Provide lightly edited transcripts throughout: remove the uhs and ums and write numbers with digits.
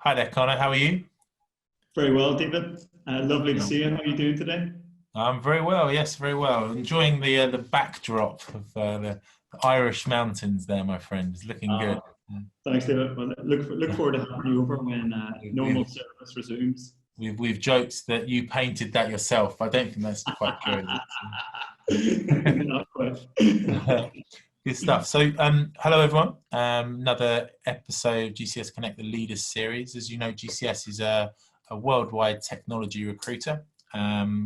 Hi there, Connor. How are you? Very well, David. Lovely to Yeah. see you. How are you doing today? I'm very well. Yes, very well. Enjoying the backdrop of the Irish mountains there, my friend. It's looking good. Uh, Thanks, David. Well, look forward to having you over when normal We've service resumes. we've joked that you painted that yourself. I don't think that's quite true, Not quite. is it? Good stuff. So, hello everyone. Another episode of GCS Connect the Leaders series. As you know, GCS is a worldwide technology recruiter.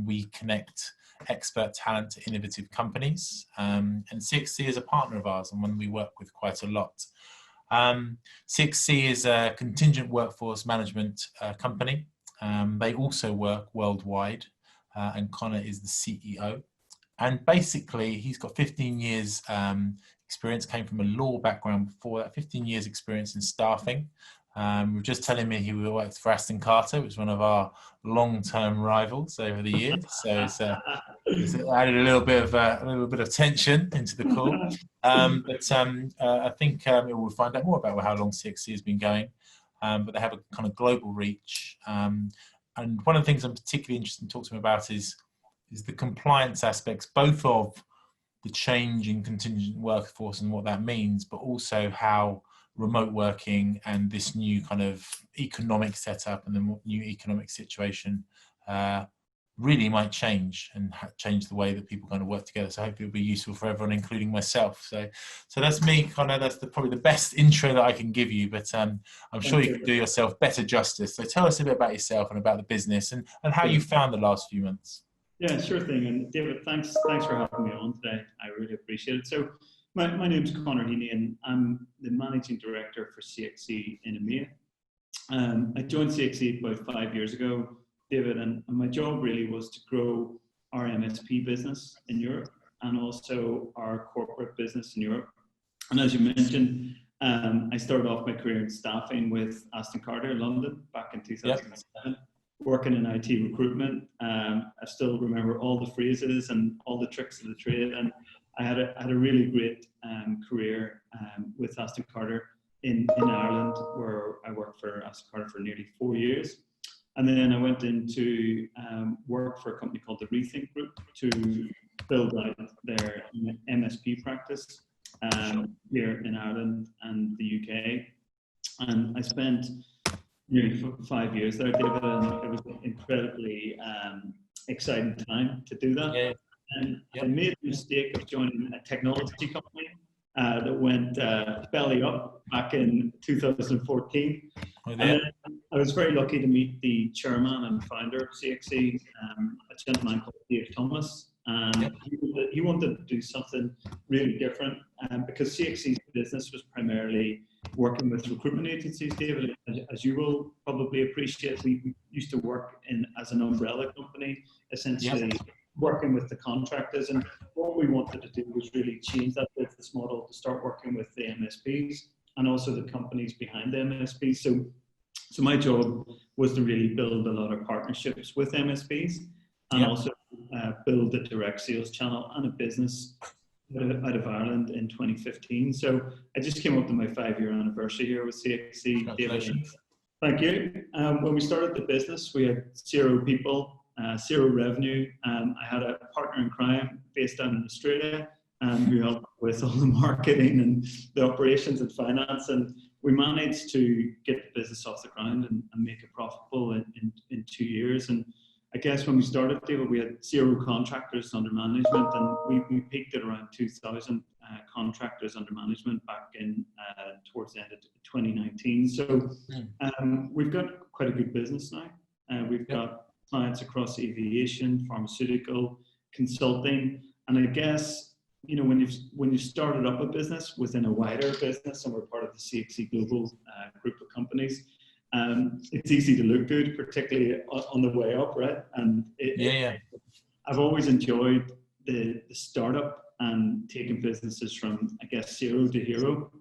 We connect expert talent to innovative companies, and CXC is a partner of ours and one we work with quite a lot. CXC is a contingent workforce management company. They also work worldwide, and Connor is the CEO. And basically, he's got 15 years experience, came from a law background before that, 15 years experience in staffing. We're just telling me he worked for Aston Carter, which is one of our long-term rivals over the years. So it's added a little bit of tension into the call. I think we'll find out more about how long CXC has been going. But they have a kind of global reach. And one of the things I'm particularly interested in talking to him about is the compliance aspects, both of the change in contingent workforce and what that means, but also how remote working and this new kind of economic setup and the new economic situation really might change and change the way that people kind of work together. So hopefully it'll be useful for everyone, including myself. So that's me, Connor. That's probably the best intro that I can give you, but I'm sure you can do yourself better justice. So tell us a bit about yourself and about the business and how you found the last few months. Yeah, sure thing. And David, thanks for having me on today. I really appreciate it. So my name's Connor Heaney, and I'm the managing director for CXC EMEA. I joined CXC about 5 years ago, David, and my job really was to grow our MSP business in Europe and also our corporate business in Europe. And as you mentioned, I started off my career in staffing with Aston Carter in London back in 2007. Yep. Working in IT recruitment. I still remember all the phrases and all the tricks of the trade, and I had a really great career with Aston Carter in Ireland, where I worked for Aston Carter for nearly 4 years. And then I went into work for a company called the Rethink Group to build out their MSP practice here in Ireland and the UK. And I spent nearly 5 years there, David, and it was an incredibly exciting time to do that. Yeah. And I made the mistake of joining a technology company that went belly up back in 2014. And then I was very lucky to meet the chairman and founder of CXC, a gentleman called Dave Thomas. And he wanted to do something really different because CXC's business was primarily working with recruitment agencies, David. As you will probably appreciate, we used to work as an umbrella company, essentially working with the contractors. And what we wanted to do was really change that business model to start working with the MSPs and also the companies behind the MSPs. So my job was to really build a lot of partnerships with MSPs and also build a direct sales channel and a business out of Ireland in 2015. So I just came up to my 5-year anniversary here with CXC. Congratulations. Thank you. When we started the business, we had 0 people, 0 revenue. I had a partner in crime based down in Australia who helped with all the marketing and the operations and finance. And we managed to get the business off the ground and make it profitable in 2 years. And I guess when we started, David, we had 0 contractors under management, and we peaked at around 2,000 contractors under management back in towards the end of 2019. So we've got quite a good business now. We've got clients across aviation, pharmaceutical, consulting, and I guess when you started up a business within a wider business, and we're part of the CXC global group of companies. It's easy to look good, particularly on the way up, right? And I've always enjoyed the startup and taking businesses from, I guess, 0 to hero.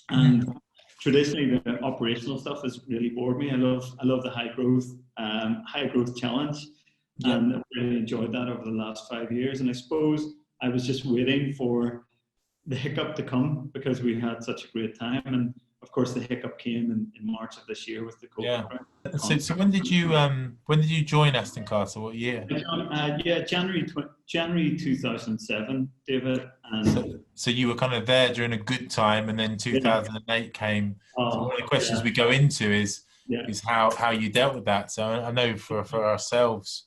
And traditionally, the operational stuff has really bored me. I love the high growth challenge, and I've really enjoyed that over the last 5 years. And I suppose I was just waiting for the hiccup to come because we had such a great time. And of course, the hiccup came in March of this year with the COVID. Yeah. Right? So when did you join Aston Carter? What year? January 2007, David. And so you were kind of there during a good time, and then 2008 came. So one of the questions we go into is how you dealt with that. So I know for ourselves,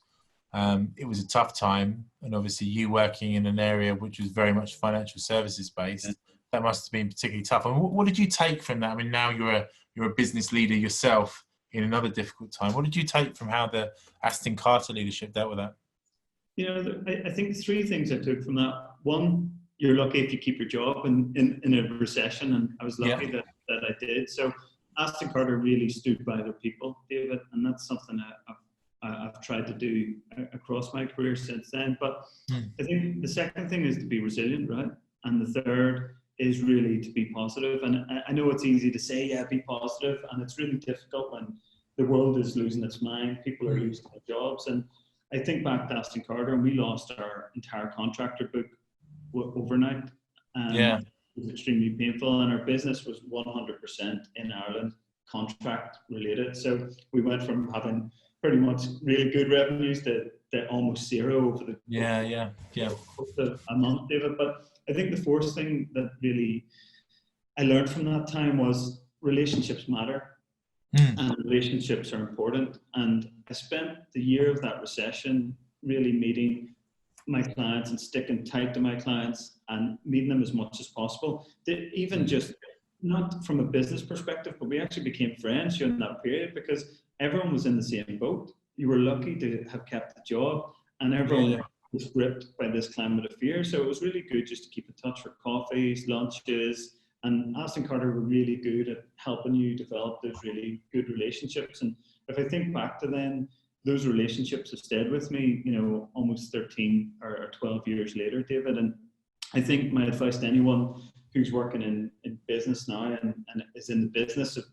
it was a tough time, and obviously you working in an area which was very much financial services based, that must have been particularly tough. And what did you take from that? I mean, now you're a business leader yourself in another difficult time. What did you take from how the Aston Carter leadership dealt with that? You know, I think three things I took from that. One, you're lucky if you keep your job in a recession, and I was lucky that I did. So Aston Carter really stood by their people, David, and that's something I've tried to do across my career since then. But I think the second thing is to be resilient, right? And the third is really to be positive. And I know it's easy to say, be positive, and it's really difficult when the world is losing its mind, people are losing their jobs. And I think back to Aston Carter, and we lost our entire contractor book overnight. It was extremely painful, and our business was 100% in Ireland contract related. So we went from having pretty much really good revenues to almost zero over a month, David. But I think the fourth thing that really I learned from that time was relationships matter. And relationships are important. And I spent the year of that recession really meeting my clients and sticking tight to my clients and meeting them as much as possible. Even just not from a business perspective, but we actually became friends during that period because everyone was in the same boat. You were lucky to have kept the job, and everyone was gripped by this climate of fear. So it was really good just to keep in touch for coffees, lunches. And Aston Carter were really good at helping you develop those really good relationships. And if I think back to then, those relationships have stayed with me, you know, almost 13 or 12 years later, David. And I think my advice to anyone who's working in business now and is in the business of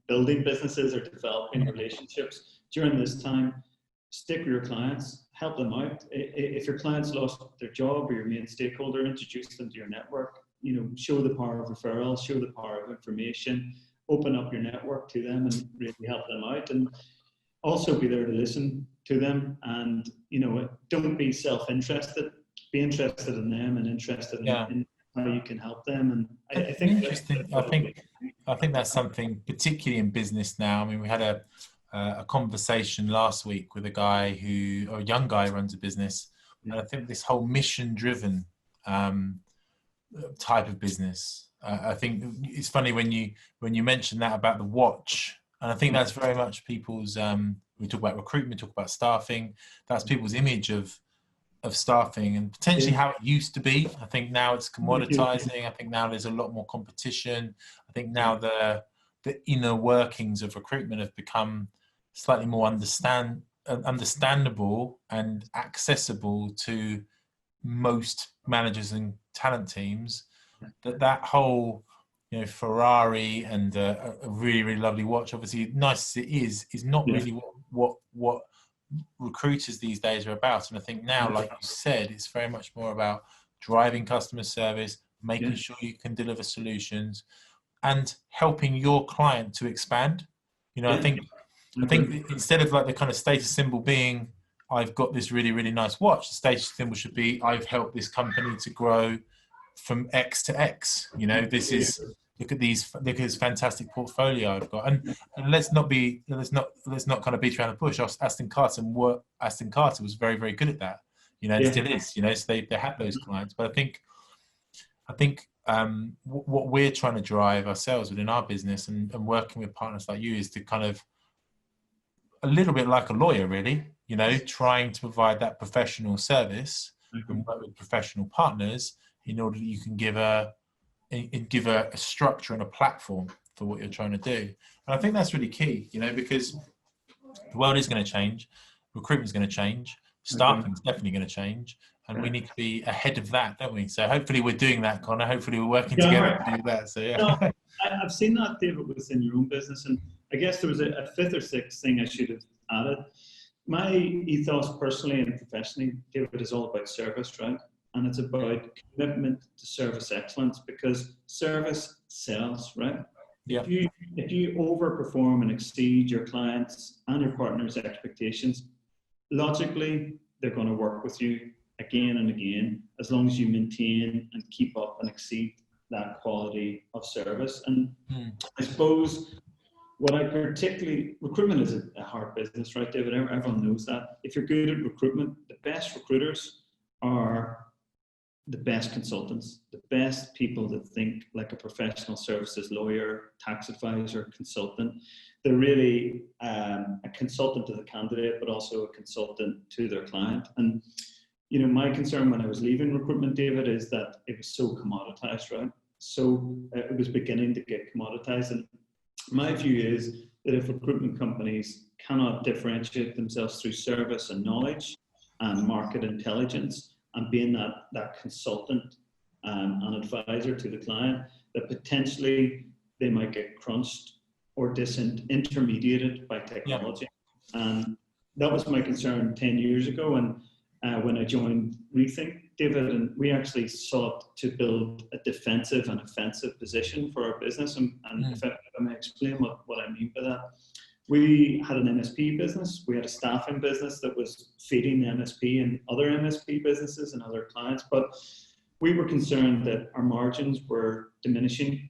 building businesses or developing relationships during this time, stick with your clients, help them out. If your clients lost their job or your main stakeholder, introduce them to your network. You know, show the power of referrals, show the power of information, open up your network to them and really help them out, and also be there to listen to them. And, you know, don't be self-interested, be interested in them and interested in how you can help them. And I think interesting. I think that's something particularly in business now. I mean, we had a conversation last week with a young guy who runs a business, and I think this whole mission-driven type of business. I think it's funny when you mention that about the watch, and I think that's very much people's. We talk about recruitment, talk about staffing. That's people's image of staffing and potentially how it used to be. I think now it's commoditizing. I think now there's a lot more competition. I think now the inner workings of recruitment have become slightly more understandable and accessible to most managers and talent teams. That whole, you know, Ferrari and a really, really lovely watch, obviously nice as it is not really what recruiters these days are about. And I think now, like you said, it's very much more about driving customer service, making sure you can deliver solutions, and helping your client to expand. You know, I think instead of like the kind of status symbol being, I've got this really, really nice watch, the status symbol should be, I've helped this company to grow from X to X. You know, look at this fantastic portfolio I've got. And let's not kind of beat around the bush. Aston Carter was very, very good at that. You know, it still is, you know, so they had those clients. But I think what we're trying to drive ourselves within our business and working with partners like you is to kind of, a little bit like a lawyer, really, you know, trying to provide that professional service and work with professional partners in order that you can give a structure and a platform for what you're trying to do. And I think that's really key, you know, because the world is going to change, recruitment's going to change, staffing's definitely going to change, and we need to be ahead of that, don't we? So hopefully we're doing that, Connor. Hopefully we're working together to do that. So No, I've seen that, David, within your own business, and I guess there was a fifth or sixth thing I should have added. My ethos personally and professionally, David, is all about service, right? And it's about commitment to service excellence, because service sells, right? Yeah. If you overperform and exceed your clients and your partners' expectations, logically they're going to work with you again and again, as long as you maintain and keep up and exceed that quality of service. And I suppose what I particularly, recruitment is a hard business, right, David? Everyone knows that. If you're good at recruitment, the best recruiters are the best consultants, the best people that think like a professional services lawyer, tax advisor, consultant. They're really a consultant to the candidate, but also a consultant to their client. And, you know, my concern when I was leaving recruitment, David, is that it was so commoditized, right? So it was beginning to get commoditized. And my view is that if recruitment companies cannot differentiate themselves through service and knowledge and market intelligence and being that consultant and advisor to the client, that potentially they might get crunched or disintermediated by technology. Yeah. And that was my concern 10 years ago. And when I joined Rethink, David, and we actually sought to build a defensive and offensive position for our business. And if I may explain what I mean by that, we had an MSP business. We had a staffing business that was feeding the MSP and other MSP businesses and other clients. But we were concerned that our margins were diminishing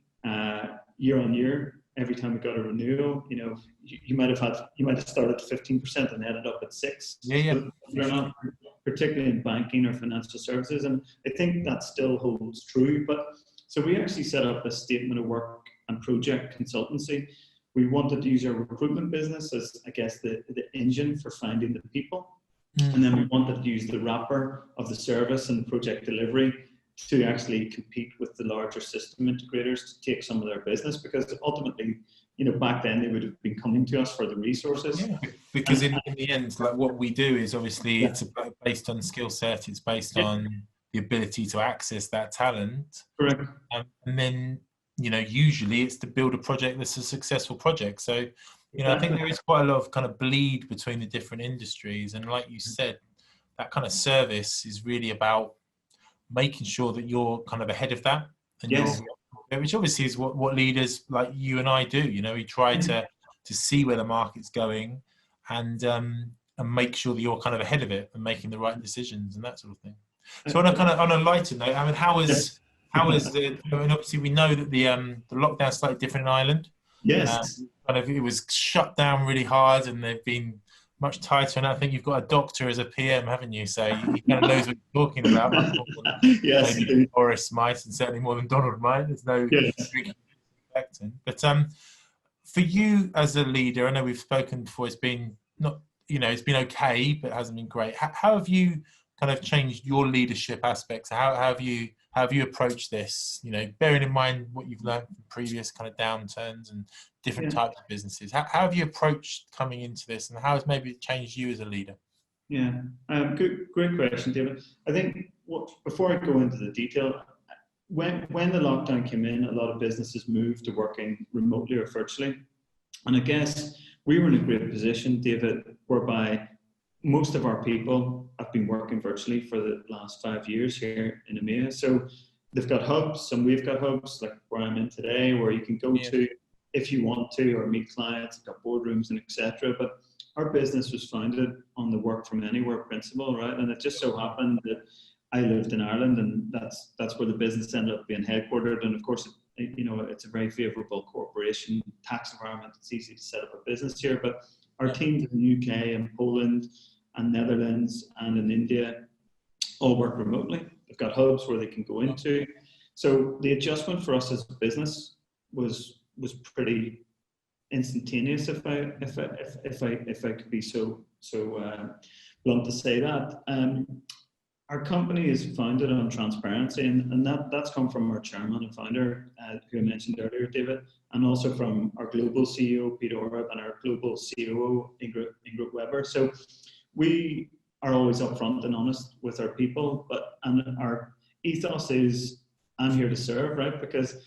year on year. Every time we got a renewal, you know, you might have started at 15% and ended up at 6%. Yeah. They're not, particularly in banking or financial services, and I think that still holds true. But so we actually set up a statement of work and project consultancy. We wanted to use our recruitment business as, I guess, the engine for finding the people, and then we wanted to use the wrapper of the service and the project delivery to actually compete with the larger system integrators to take some of their business, because ultimately, you know, back then they would have been coming to us for the resources. Yeah, because in the end, like what we do is obviously it's based on skill set, it's based on the ability to access that talent. Correct. And then, you know, usually it's to build a project that's a successful project. So, you know, I think there is quite a lot of kind of bleed between the different industries. And like you said, that kind of service is really about making sure that you're kind of ahead of that, and which obviously is what leaders like you and I do. You know, we try to see where the market's going, and make sure that you're kind of ahead of it and making the right decisions and that sort of thing. So on a lighter note, I mean, how is the? I mean, obviously we know that the lockdown's slightly different in Ireland. Yes. Kind of it was shut down really hard, and they've been much tighter, and I think you've got a doctor as a PM, haven't you? So he kind of knows what you're talking about. Yes, maybe Boris might, and certainly more than Donald might. There's no expecting. But for you as a leader, I know we've spoken before. It's been not, you know, it's been okay, but it hasn't been great. How have you kind of changed your leadership aspects? How have you approached this? You know, bearing in mind what you've learned from previous kind of downturns and different types of businesses. How have you approached coming into this, and how has maybe it changed you as a leader? Yeah, great question, David. I think before I go into the detail, when the lockdown came in, a lot of businesses moved to working remotely or virtually, and I guess we were in a great position, David, whereby most of our people have been working virtually for the last 5 years here in EMEA. So they've got hubs, and we've got hubs like where I'm in today, where you can go to if you want to, or meet clients, got boardrooms and etc. But our business was founded on the work from anywhere principle, right? And it just so happened that I lived in Ireland, and that's where the business ended up being headquartered. And of course, you know, it's a very favourable corporation tax environment. It's easy to set up a business here. But our teams in the UK and Poland and Netherlands and in India all work remotely. They've got hubs where they can go into. So the adjustment for us as a business was pretty instantaneous, if I could be so blunt to say that. Our company is founded on transparency, and that's come from our chairman and founder, who I mentioned earlier, David, and also from our global CEO, Peter Orab, and our global COO, Ingrid Weber. So we are always upfront and honest with our people, and our ethos is, I'm here to serve, right? Because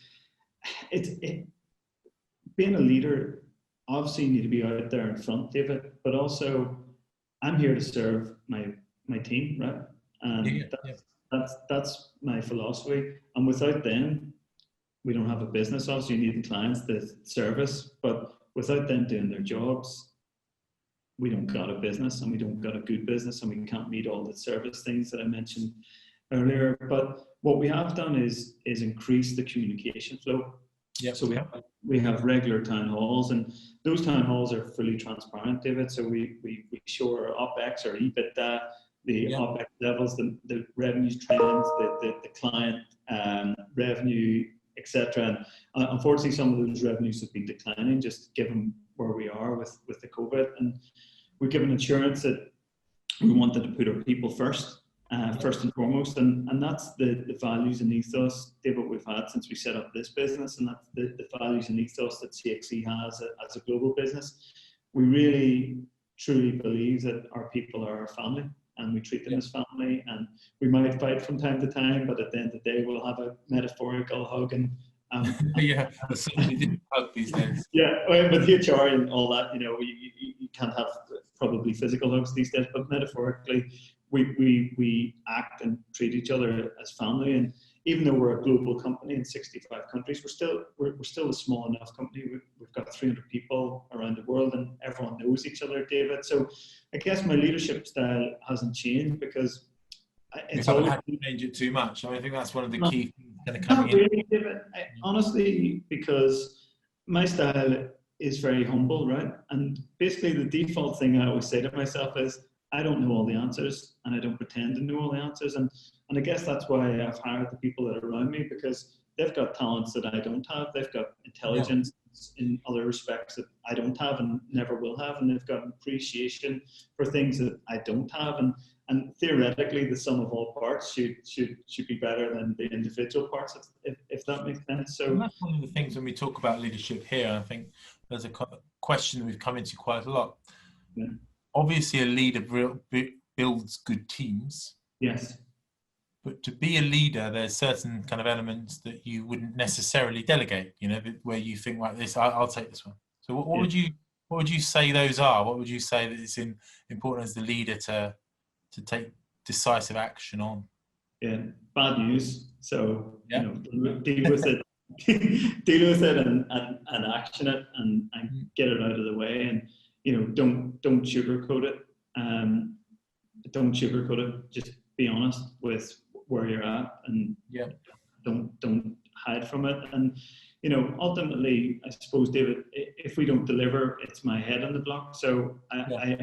being a leader, obviously you need to be out there in front, David, but also I'm here to serve my team, right? And that's my philosophy. And without them, we don't have a business. Obviously, you need the clients, the service, but without them doing their jobs, we don't got a business, and we don't got a good business, and we can't meet all the service things that I mentioned earlier. But what we have done is increase the communication flow. Yep. So we have regular town halls, and those town halls are fully transparent, David. So we show our OPEX or EBITDA, the OPEX levels, the revenues trends, the client revenue, etc. And unfortunately, some of those revenues have been declining, just given where we are with the COVID. And we've given assurance that we wanted to put our people first. First and foremost, and that's the values and ethos, David, we've had since we set up this business, and that's the values and ethos that CXC has as a global business. We really, truly believe that our people are our family, and we treat them as family, and we might fight from time to time, but at the end of the day, we'll have a metaphorical hug. And yeah, that's certainly didn't hug these days. Yeah, well, with HR and all that, you can't have probably physical hugs these days, but metaphorically, we act and treat each other as family. And even though we're a global company in 65 countries, we're still a small enough company. We've got 300 people around the world, and everyone knows each other, David. So I guess my leadership style hasn't changed because it's always had to change it too much. I mean, I think that's one of the key things kind of coming in. Really, David. Honestly, because my style is very humble, right? And basically the default thing I always say to myself is, I don't know all the answers, and I don't pretend to know all the answers. And I guess that's why I've hired the people that are around me, because they've got talents that I don't have. They've got intelligence in other respects that I don't have and never will have. And they've got appreciation for things that I don't have. And theoretically, the sum of all parts should be better than the individual parts, if that makes sense. So and that's one of the things when we talk about leadership here. I think there's a question that we've come into quite a lot. Yeah. Obviously, a leader builds good teams. Yes. But to be a leader, there's certain kind of elements that you wouldn't necessarily delegate. Where you think like this, I'll take this one. So what would you say those are? What would you say that is important as the leader to take decisive action on? Yeah, bad news. So deal with it, deal with it, and action it, and get it out of the way. And don't sugarcoat it. Don't sugarcoat it. Just be honest with where you're at, and don't hide from it. And ultimately, I suppose, David, if we don't deliver, it's my head on the block. So I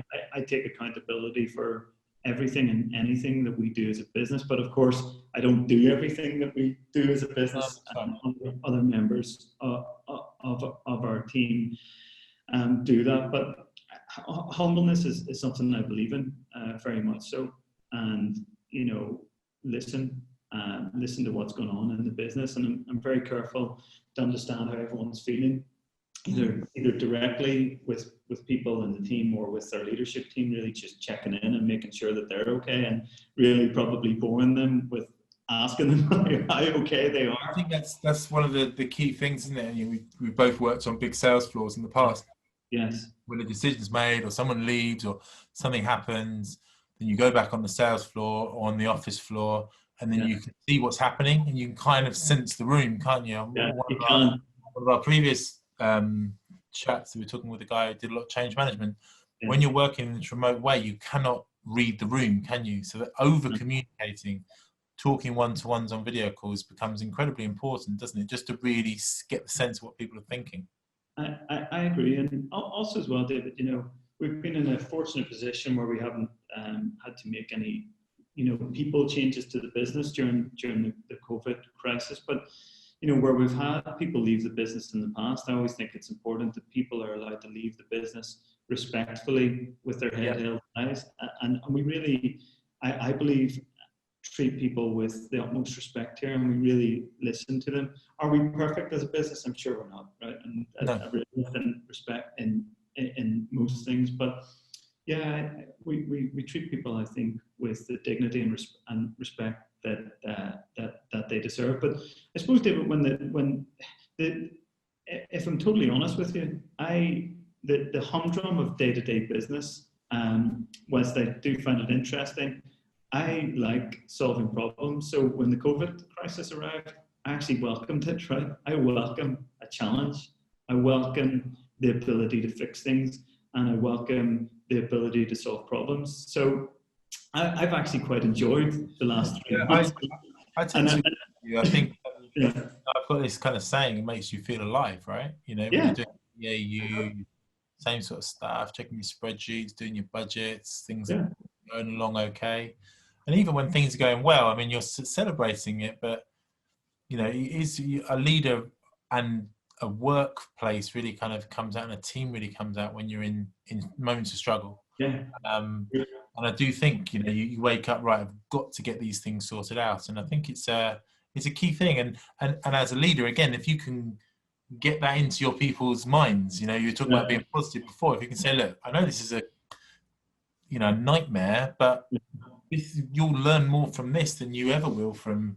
take accountability for everything and anything that we do as a business. But of course, I don't do everything that we do as a business. And other members of our team do that. But humbleness is something I believe in very much so. And listen to what's going on in the business, and I'm very careful to understand how everyone's feeling, either directly with people in the team or with their leadership team, really just checking in and making sure that they're okay, and really probably boring them with asking them how okay they are. I think that's one of the key things, isn't it? We both worked on big sales floors in the past. Yes. When a decision's made or someone leaves or something happens, then you go back on the sales floor or on the office floor, and then you can see what's happening, and you can kind of sense the room, can't you? Yeah, one of our previous chats, we were talking with a guy who did a lot of change management. Yeah. When you're working in this remote way, you cannot read the room, can you? So that over-communicating, talking one-to-ones on video calls becomes incredibly important, doesn't it? Just to really get the sense of what people are thinking. I agree. And also as well, David, we've been in a fortunate position where we haven't had to make any, people changes to the business during the COVID crisis. But, where we've had people leave the business in the past, I always think it's important that people are allowed to leave the business respectfully with their head held high. And we really, I believe, treat people with the utmost respect here, and we really listen to them. Are we perfect as a business? I'm sure we're not, right? And and respect in most things, but we treat people, I think, with the dignity and respect that they deserve. But I suppose, David, if I'm totally honest with you, the humdrum of day-to-day business, whilst I do find it interesting, I like solving problems. So when the COVID crisis arrived, I actually welcomed it, right? I welcome a challenge. I welcome the ability to fix things, and I welcome the ability to solve problems. So I've actually quite enjoyed the last 3 months. I tend to agree with you. I think Yeah, I've got this kind of saying, it makes you feel alive, right? You know, when yeah, you're doing BAU, same sort of stuff, checking your spreadsheets, doing your budgets, things are yeah, going along okay. And even when things are going well, I mean, you're celebrating it, but, you know, is a leader and a workplace really kind of comes out, and a team really comes out when you're in moments of struggle. yeah. And I do think, you know, you wake up, right, I've got to get these things sorted out. And I think it's a key thing. And as a leader, again, if you can get that into your people's minds, you know, you were talking about being positive before. If you can say, look, I know this is a, you know, nightmare, but you'll learn more from this than you ever will from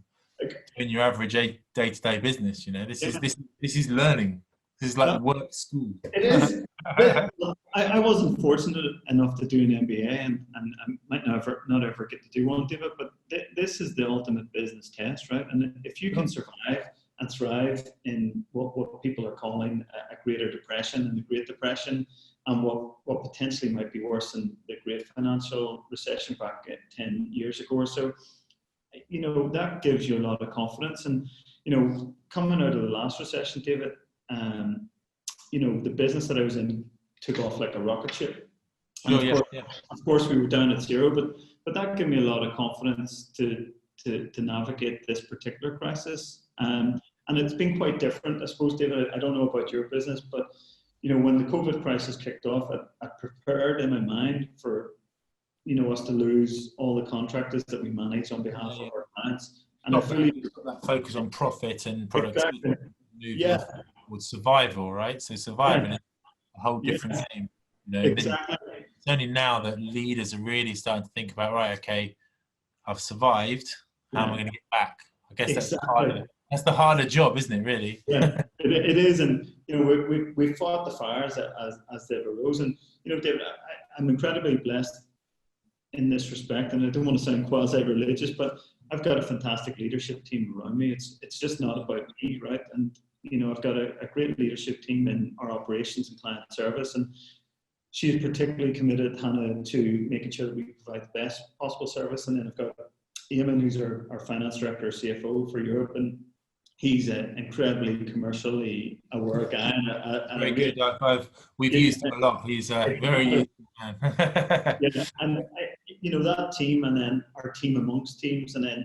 doing your average day-to-day business. You know, this is learning. This is like work school. It is. But I wasn't fortunate enough to do an MBA, and I might not ever get to do one, David, but this is the ultimate business test, right? And if you can survive and thrive in what people are calling a greater depression and the Great Depression, and what potentially might be worse than the Great Financial Recession back 10 years ago or so, you know, that gives you a lot of confidence. And, you know, coming out of the last recession, David, you know, the business that I was in took off like a rocket ship. And of course, we were down at zero, but that gave me a lot of confidence to navigate this particular crisis. And it's been quite different, I suppose, David. I don't know about your business, but, you know, when the COVID crisis kicked off, I prepared in my mind for, you know, us to lose all the contractors that we manage on behalf of our clients. And I fully that focus on profit and productivity. Exactly. With survival, right? So surviving is a whole different game. You know, exactly. It's only now that leaders are really starting to think about, right, okay, I've survived. How am I going to get back? I guess that's the harder job, isn't it? Really? Yeah, it is, and you know, we fought the fires as they arose, and you know, David, I'm incredibly blessed in this respect, and I don't want to sound quasi-religious, but I've got a fantastic leadership team around me. It's just not about me, right? And you know, I've got a great leadership team in our operations and client service, and she's particularly committed, Hannah, to making sure that we provide the best possible service. And then I've got Eamon, who's our finance director, CFO for Europe, and he's an incredibly commercially aware guy. And very good. We've used him a lot. He's a very useful man. And you know, that team, and then our team amongst teams, and then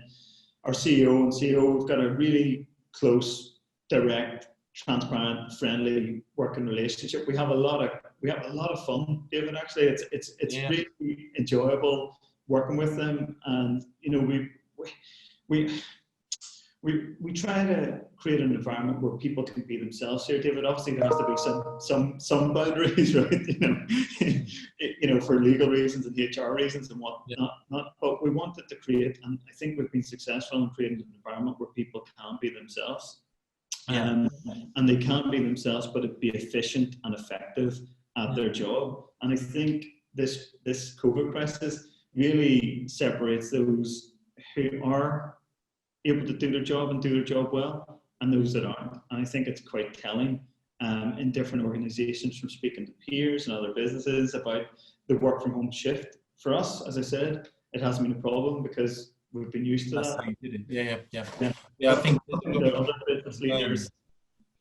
our CEO and COO, we've got a really close, direct, transparent, friendly working relationship. We have a lot of fun, David. Actually, it's really enjoyable working with them, and you know, we try to create an environment where people can be themselves here, David. Obviously, there has to be some boundaries, right? You know, for legal reasons and HR reasons and whatnot. But we wanted to create, and I think we've been successful in creating an environment where people can be themselves. And they can be themselves, but it'd be efficient and effective at their job. And I think this COVID crisis really separates those who are able to do their job and do their job well, and those that aren't. And I think it's quite telling in different organizations, from speaking to peers and other businesses about the work from home shift. For us, as I said, it hasn't been a problem because we've been used to that. Yeah, I think the other business leaders,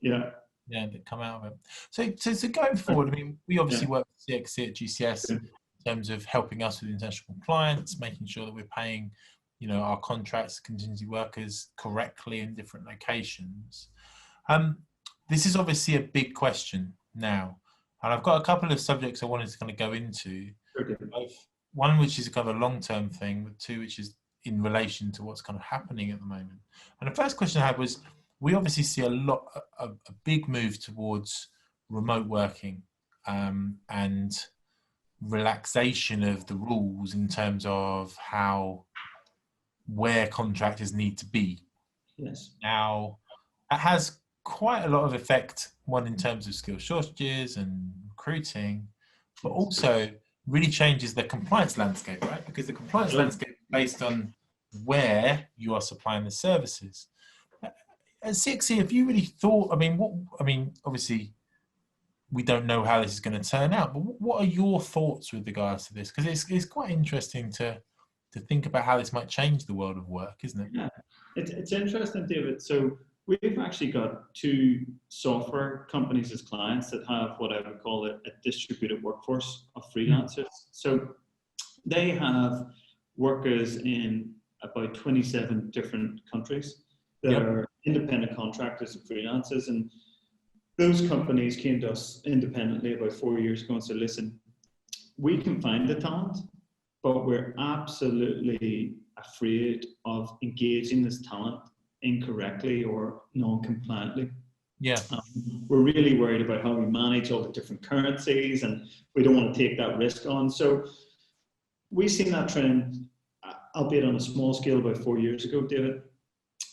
that come out of it. So going forward, I mean, we obviously work with CXC at GCS in terms of helping us with international compliance, making sure that we're paying, you know, our contracts, contingency workers correctly in different locations. This is obviously a big question now, and I've got a couple of subjects I wanted to kind of go into. One which is kind of a long-term thing, but two which is in relation to what's kind of happening at the moment. And the first question I had was, we obviously see a big move towards remote working and relaxation of the rules in terms of where contractors need to be. Yes. Now, that has quite a lot of effect, one in terms of skill shortages and recruiting, but also really changes the compliance landscape, right? Because the compliance landscape is based on where you are supplying the services. at CXC, have you really thought? I mean, obviously, we don't know how this is going to turn out, but what are your thoughts with regards to this? Because it's quite interesting to think about how this might change the world of work, isn't it? Yeah, it's interesting, David. So we've actually got two software companies as clients that have what I would call a distributed workforce of freelancers. So they have workers in about 27 different countries that are independent contractors and freelancers. And those companies came to us independently about 4 years ago and said, listen, we can find the talent, but we're absolutely afraid of engaging this talent incorrectly or non-compliantly. Yeah. We're really worried about how we manage all the different currencies, and we don't want to take that risk on. So we've seen that trend, albeit on a small scale, about 4 years ago, David.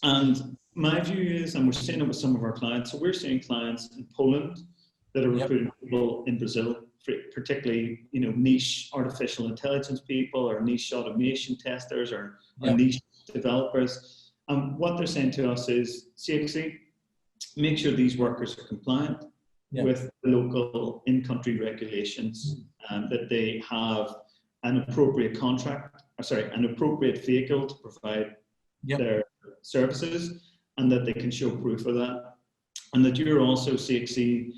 And my view is, and we're seeing it with some of our clients, so we're seeing clients in Poland that are recruiting people in Brazil, particularly niche artificial intelligence people or niche automation testers or niche developers. And what they're saying to us is, CXC, make sure these workers are compliant with the local in-country regulations, that they have an appropriate an appropriate vehicle to provide their services, and that they can show proof of that, and that you're also, CXC,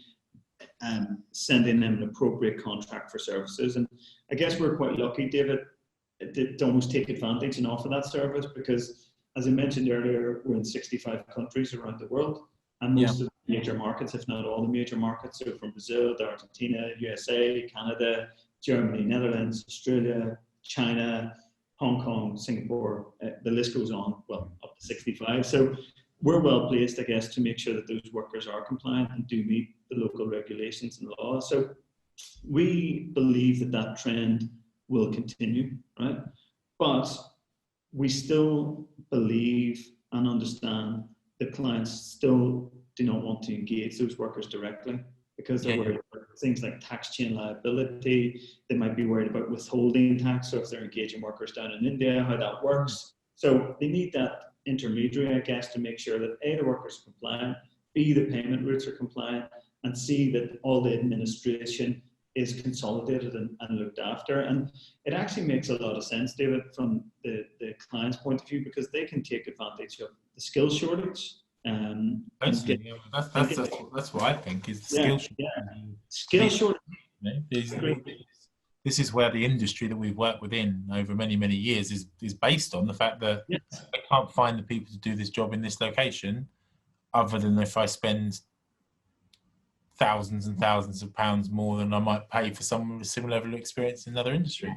sending them an appropriate contract for services. And I guess we're quite lucky, David, to almost take advantage and offer that service, because as I mentioned earlier, we're in 65 countries around the world, and most of the major markets, if not all the major markets, so from Brazil to Argentina, USA, Canada, Germany, Netherlands, Australia, China, Hong Kong, Singapore, the list goes on, well, up to 65. So we're well placed, I guess, to make sure that those workers are compliant and do meet the local regulations and laws. So we believe that that trend will continue, right? But we still believe and understand that clients still do not want to engage those workers directly, because they're worried about things like tax chain liability. They might be worried about withholding tax. So if they're engaging workers down in India, how that works. So they need that intermediary, I guess, to make sure that A, the workers are compliant, B, the payment routes are compliant, and C, that all the administration is consolidated and looked after. And it actually makes a lot of sense, David, from the client's point of view, because they can take advantage of the skill shortage. That's what I think is the skill shortage. This is where the industry that we've worked within over many, many years is based on the fact that I can't find the people to do this job in this location, other than if I spend thousands and thousands of pounds more than I might pay for someone with a similar level of experience in another industry.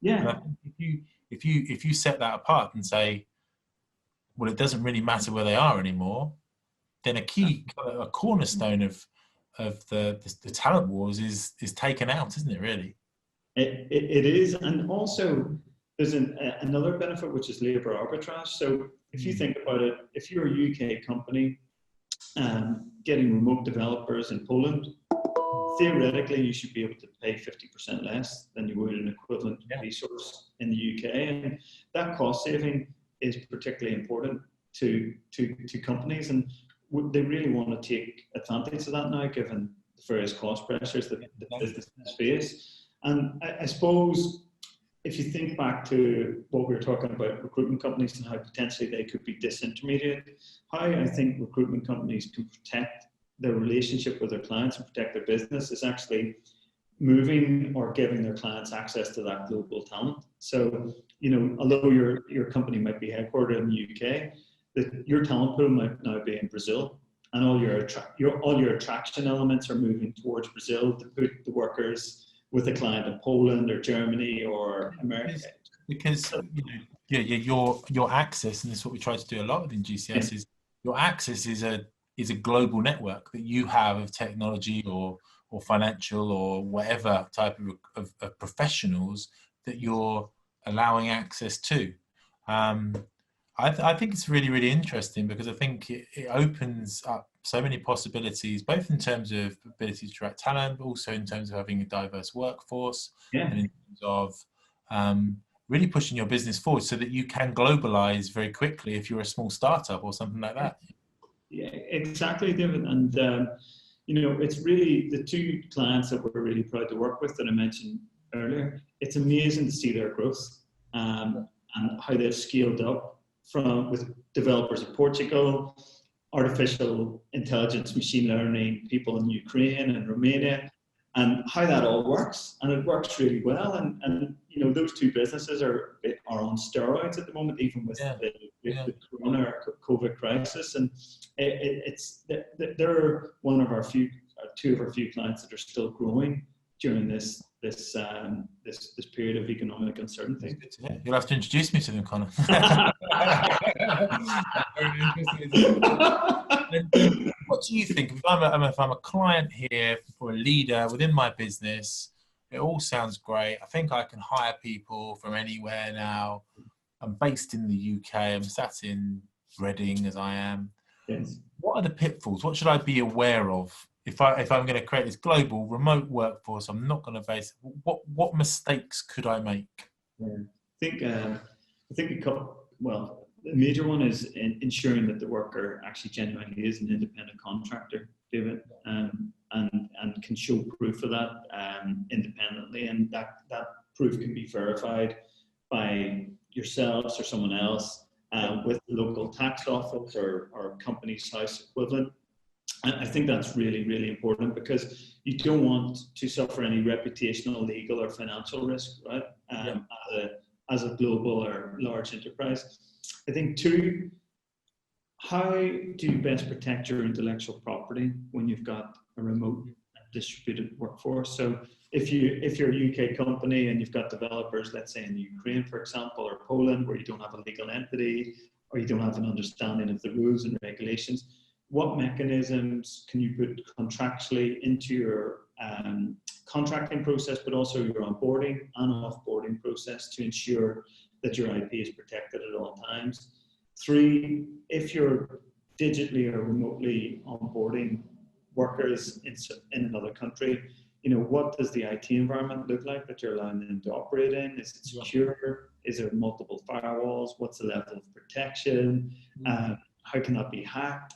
And I think if you set that apart and say, well, it doesn't really matter where they are anymore, then a cornerstone of the talent wars is taken out, isn't it? Really, it is. And also there's another benefit, which is labor arbitrage. So if you think about it, if you're a UK company getting remote developers in Poland, theoretically you should be able to pay 50% less than you would an equivalent resource in the UK, and that cost saving is particularly important to companies, and they really want to take advantage of that now, given the various cost pressures that the business face. And I suppose if you think back to what we were talking about, recruitment companies and how potentially they could be disintermediated, how I think recruitment companies can protect their relationship with their clients and protect their business is actually moving or giving their clients access to that global talent. So, although your company might be headquartered in the UK, your talent pool might now be in Brazil, and all your attraction elements are moving towards Brazil to put the workers with a client in Poland or Germany or America. Because your access, and this is what we try to do a lot within GCS, is your access is a global network that you have of technology or financial or whatever type of professionals that you're allowing access to. I think it's really, really interesting, because I think it opens up so many possibilities, both in terms of ability to attract talent, but also in terms of having a diverse workforce, and in terms of really pushing your business forward so that you can globalize very quickly if you're a small startup or something like that. Yeah, exactly, David. And it's really the two clients that we're really proud to work with that I mentioned earlier. It's amazing to see their growth and how they've scaled up from with developers in Portugal, artificial intelligence, machine learning, people in Ukraine and Romania, and how that all works. And it works really well. And those two businesses are on steroids at the moment, even with the Corona or COVID crisis. And they're one of our few, two of our few clients that are still growing during this period of economic uncertainty. You'll have to introduce me to them, Connor. What do you think? If I'm a client here or a leader within my business, it all sounds great. I think I can hire people from anywhere now. I'm based in the UK. I'm sat in Reading as I am. Yes. What are the pitfalls? What should I be aware of if I'm going to create this global remote workforce? I'm not going to base. What mistakes could I make? Yeah. I think a couple. Well, the major one is ensuring that the worker actually genuinely is an independent contractor, David, and can show proof of that independently, and that proof can be verified by yourselves or someone else with the local tax office or company's house equivalent. And I think that's really, really important because you don't want to suffer any reputational, legal, or financial risk, right? As a global or large enterprise. I think two, how do you best protect your intellectual property when you've got a remote distributed workforce? So if you're a UK company and you've got developers, let's say in Ukraine, for example, or Poland, where you don't have a legal entity or you don't have an understanding of the rules and regulations, what mechanisms can you put contractually into your contracting process, but also your onboarding and offboarding process to ensure that your IP is protected at all times? Three, if you're digitally or remotely onboarding workers in another country, what does the IT environment look like that you're allowing them to operate in? Is it secure? Is there multiple firewalls? What's the level of protection? How can that be hacked?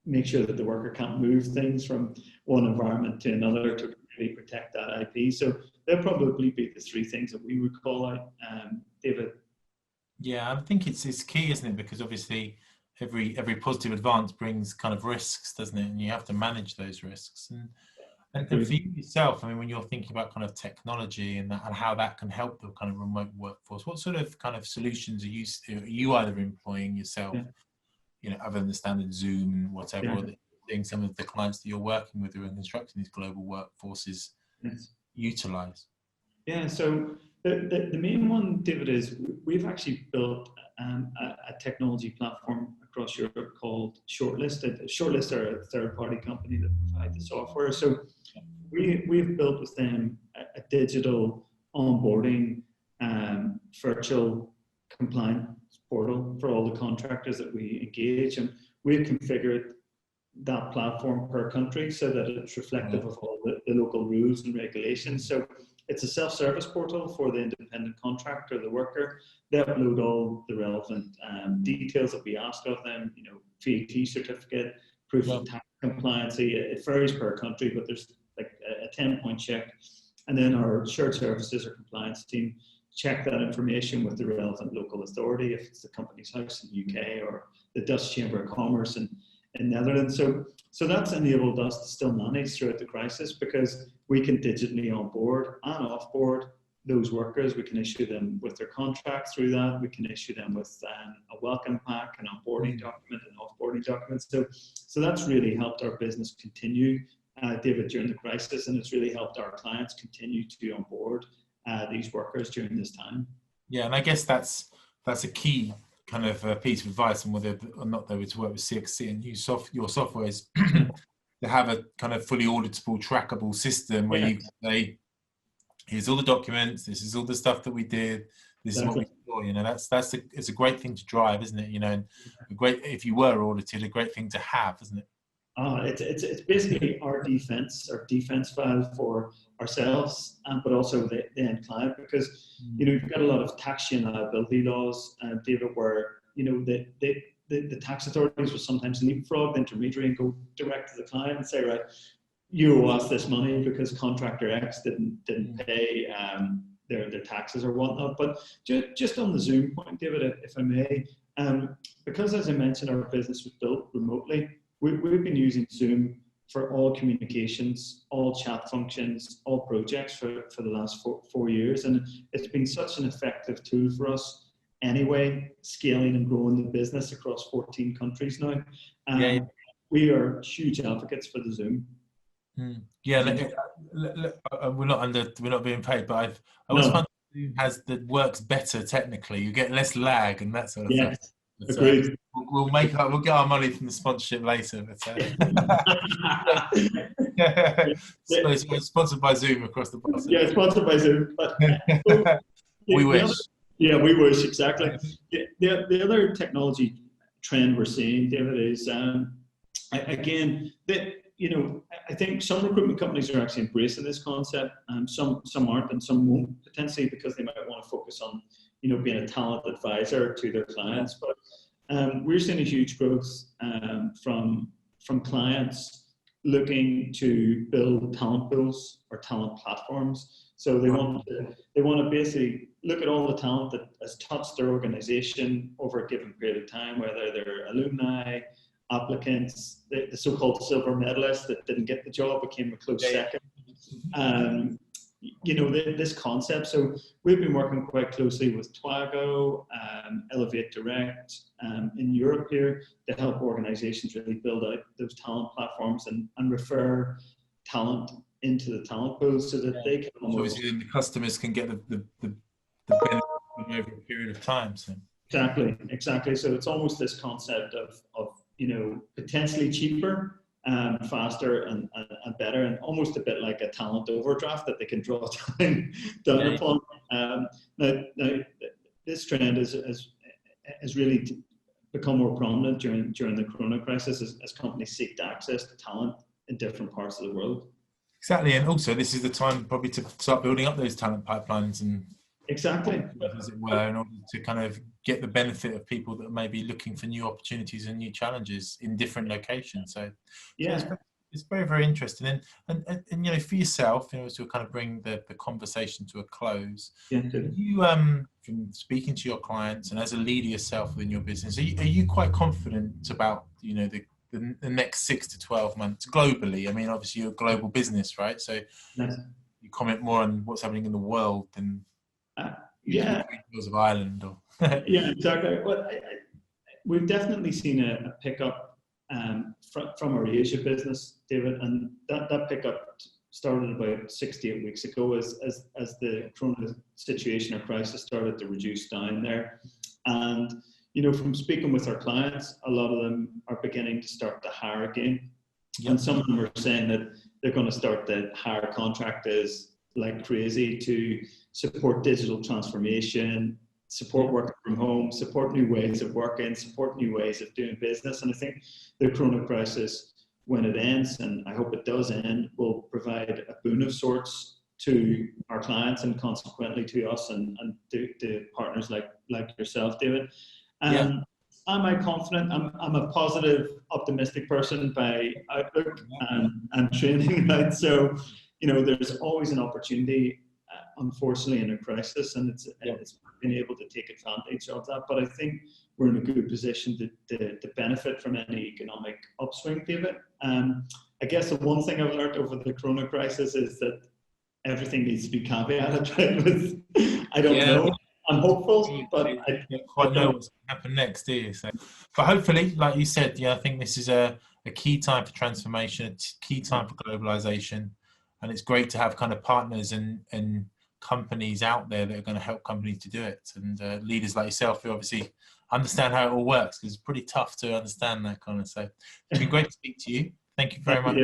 Make sure that the worker can't move things from one environment to another to really protect that IP. So they'll probably be the three things that we would call out, David. Yeah, I think it's key, isn't it? Because obviously every positive advance brings kind of risks, doesn't it? And you have to manage those risks. And for you yourself, I mean, when you're thinking about kind of technology and how that can help the kind of remote workforce, what sort of kind of solutions are you either employing yourself? Yeah. Other than the standard Zoom and whatever, or doing some of the clients that you're working with who are constructing these global workforces utilize? Yeah, so the main one, David, is we've actually built a technology platform across Europe called Shortlist. Shortlist are a third-party company that provide the software. So we've built with them a digital onboarding virtual compliance portal for all the contractors that we engage, and we've configured that platform per country so that it's reflective of all the local rules and regulations. So it's a self-service portal for the independent contractor, the worker. They upload all the relevant details that we ask of them, VAT certificate, proof of tax compliance. It varies per country, but there's like a 10-point check. And then our shared services or compliance team check that information with the relevant local authority, if it's the company's house in the UK or the Dutch Chamber of Commerce in Netherlands. So that's enabled us to still manage throughout the crisis because we can digitally onboard and offboard those workers. We can issue them with their contracts through that. We can issue them with a welcome pack, an onboarding document, and offboarding documents. So that's really helped our business continue, David, during the crisis, and it's really helped our clients continue to onboard these workers during this time. Yeah, and I guess that's a key kind of piece of advice, and whether or not they were to work with CXC and use your software is to have a kind of fully auditable, trackable system where you can say, here's all the documents, this is all the stuff that we did, this is what we saw. It's a great thing to drive, isn't it? And a great, if you were audited, a great thing to have, isn't it? It's basically our defense file for ourselves, but also the end client, because you've got a lot of tax and liability laws, David, where the tax authorities will sometimes leapfrog the intermediary and go direct to the client and say, right, you owe us this money because contractor X didn't pay their taxes or whatnot. But just on the Zoom point, David, if I may, because as I mentioned, our business was built remotely, we've been using Zoom for all communications, all chat functions, all projects for the last four years. And it's been such an effective tool for us anyway, scaling and growing the business across 14 countries now. We are huge advocates for the Zoom. Yeah, we're not being paid, but I always find Zoom works better technically. You get less lag and that sort of stuff. But, agreed. We'll get our money from the sponsorship later. But, so sponsored by Zoom across the bottom. Yeah, sponsored by Zoom. But we wish. We wish, exactly. The other technology trend we're seeing, David, is again that I think some recruitment companies are actually embracing this concept, and some aren't, and some won't, potentially because they might want to focus on being a talent advisor to their clients. But we're seeing a huge growth from clients looking to build talent pools or talent platforms. So they want to basically look at all the talent that has touched their organization over a given period of time, whether they're alumni, applicants, the so-called silver medalists that didn't get the job became a close second. This concept. So we've been working quite closely with Twago, Elevate Direct in Europe here to help organizations really build out those talent platforms and refer talent into the talent pool so that they can almost... So the customers can get the benefit over a period of time. So. Exactly. So it's almost this concept of potentially cheaper, faster and better, and almost a bit like a talent overdraft that they can draw down upon. Now, this trend has really become more prominent during the Corona crisis as companies seek to access to talent in different parts of the world. Exactly, and also this is the time probably to start building up those talent pipelines and exactly, as it were, in order to kind of get the benefit of people that may be looking for new opportunities and new challenges in different locations. So it's very, very interesting. And for yourself, to kind of bring the conversation to a close, you from speaking to your clients and as a leader yourself within your business, are you quite confident about the next 6 to 12 months globally? I mean, obviously you're a global business, right? So you comment more on what's happening in the world than of Ireland or yeah, exactly. Well, we've definitely seen a pickup from our Asia business, David, and that pickup started about 6 to 8 weeks ago as the Corona situation or crisis started to reduce down there. And from speaking with our clients, a lot of them are beginning to start to hire again. Yep. And some of them are saying that they're going to start to hire contractors like crazy to support digital transformation, support working from home, support new ways of working, support new ways of doing business. And I think the Corona crisis, when it ends, and I hope it does end, will provide a boon of sorts to our clients and consequently to us and to partners like yourself, David. Am I confident? I'm a positive, optimistic person by outlook and training, right? So, there's always an opportunity, unfortunately, in a crisis, and it's being able to take advantage of that. But I think we're in a good position to benefit from any economic upswing, David. I guess the one thing I've learned over the Corona crisis is that everything needs to be caveated, right? I don't know. I'm hopeful, but I don't quite know what's going to happen next, do you? So, but hopefully, like you said, I think this is a key time for transformation, a key time for globalization, and it's great to have kind of partners and companies out there that are going to help companies to do it, and leaders like yourself who obviously understand how it all works, because it's pretty tough to understand that kind of stuff. It's been great to speak to you. Thank you very much.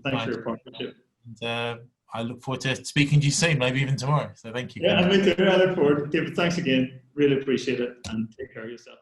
Thanks for your partnership. And, I look forward to speaking to you soon, maybe even tomorrow. So thank you. Yeah, me too. I look forward. David, thanks again. Really appreciate it, and take care of yourself.